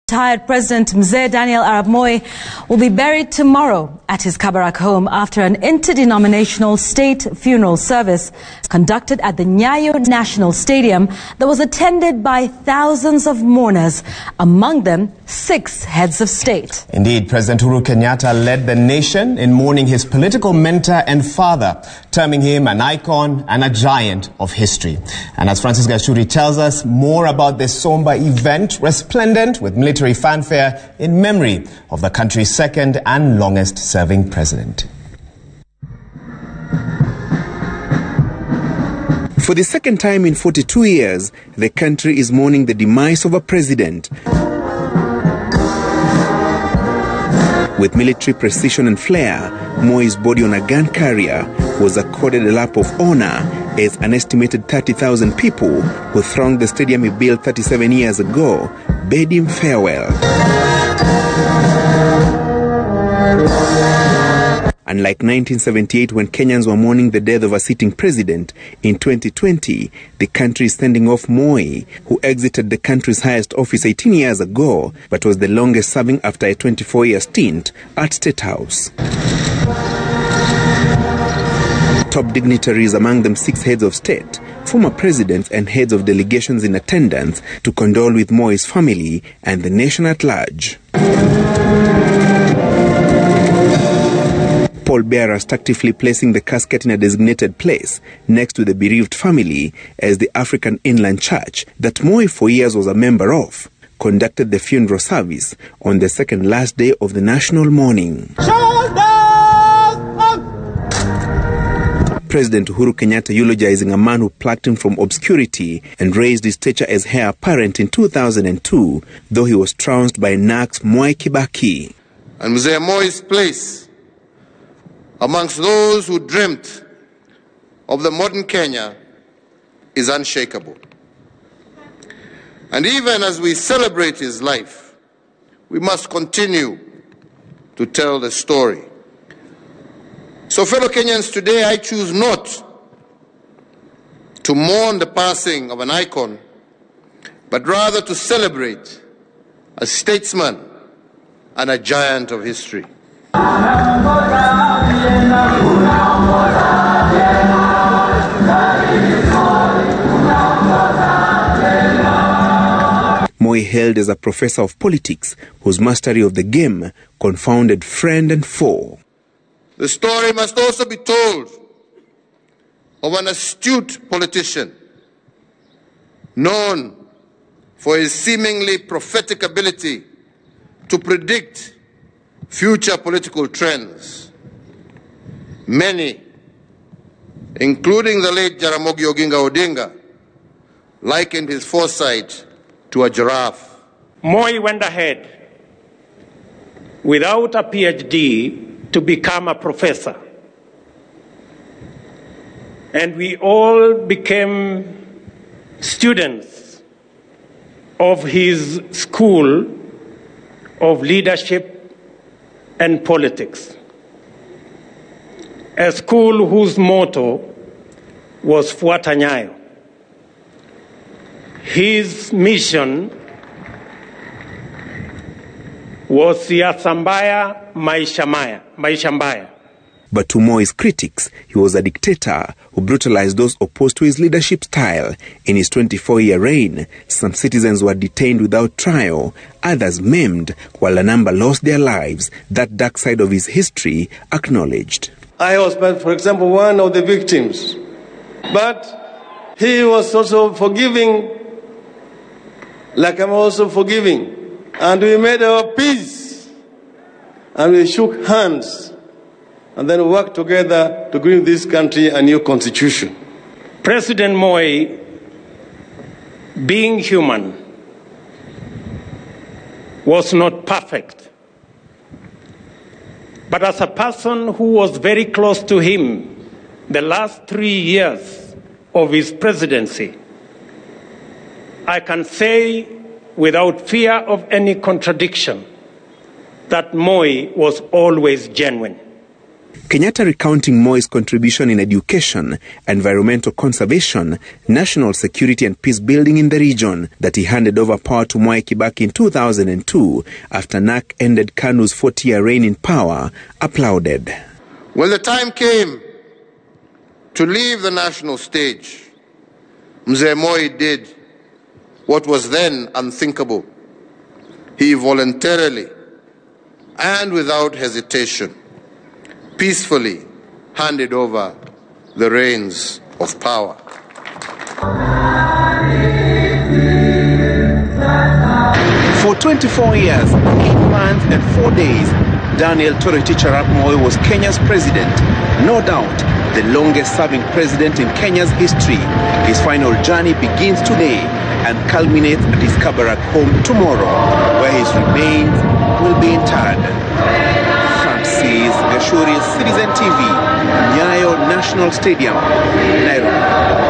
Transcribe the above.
Retired President Mzee Daniel Arap Moi will be buried tomorrow at his Kabarak home after an interdenominational state funeral service conducted at the Nyayo National Stadium that was attended by thousands of mourners, among them 6 heads of state. Indeed, President Uhuru Kenyatta led the nation in mourning his political mentor and father, terming him an icon and a giant of history. And as Francis Gachuri tells us more about this somber event, resplendent with military fanfare in memory of the country's second and longest serving president. For the second time in 42 years, the country is mourning the demise of a president. With military precision and flair, Moi's body on a gun carrier was accorded a lap of honor as an estimated 30,000 people who thronged the stadium he built 37 years ago bade him farewell. Unlike 1978, when Kenyans were mourning the death of a sitting president, in 2020, the country is sending off Moi, who exited the country's highest office 18 years ago, but was the longest serving after a 24-year stint at State House. Top dignitaries, among them 6 heads of state, former presidents and heads of delegations in attendance to condole with Moi's family and the nation at large. Pallbearers tactfully placing the casket in a designated place next to the bereaved family as the African Inland Church, that Moi for years was a member of, conducted the funeral service on the second last day of the national mourning. President Uhuru Kenyatta eulogizing a man who plucked him from obscurity and raised his stature as heir apparent in 2002, though he was trounced by NAC's Mwai Kibaki. And Mzee Moi's place amongst those who dreamt of the modern Kenya is unshakable. And even as we celebrate his life, we must continue to tell the story. So, fellow Kenyans, today I choose not to mourn the passing of an icon, but rather to celebrate a statesman and a giant of history. Moi hailed as a professor of politics whose mastery of the game confounded friend and foe. The story must also be told of an astute politician known for his seemingly prophetic ability to predict future political trends. Many, including the late Jaramogi Oginga Odinga, likened his foresight to a giraffe. Moi went ahead without a PhD to become a professor. And we all became students of his school of leadership and politics, a school whose motto was Fuata Nyayo. His mission was Siasa Mbaya, Maisha Mbaya. But to Moi's critics, he was a dictator who brutalized those opposed to his leadership style. In his 24-year reign, some citizens were detained without trial, others maimed, while a number lost their lives. That dark side of his history acknowledged. I was, for example, one of the victims. But he was also forgiving, like I'm also forgiving. And we made our peace. And we shook hands. And then worked together to give this country a new constitution. President Moi, being human, was not perfect. But as a person who was very close to him the last 3 years of his presidency, I can say without fear of any contradiction that Moi was always genuine. Kenyatta recounting Moi's contribution in education, environmental conservation, national security and peace building in the region, that he handed over power to Mwai Kibaki in 2002 after NARC ended KANU's 40-year reign in power, applauded. When the time came to leave the national stage, Mzee Moi did what was then unthinkable. He voluntarily and without hesitation peacefully handed over the reins of power. For 24 years, 8 months and 4 days, Daniel Arap Moi was Kenya's president. No doubt, the longest-serving president in Kenya's history. His final journey begins today and culminates at his Kabarak home tomorrow, where his remains will be interred. Gachuri, Citizen TV, Nyayo National Stadium, Nairobi.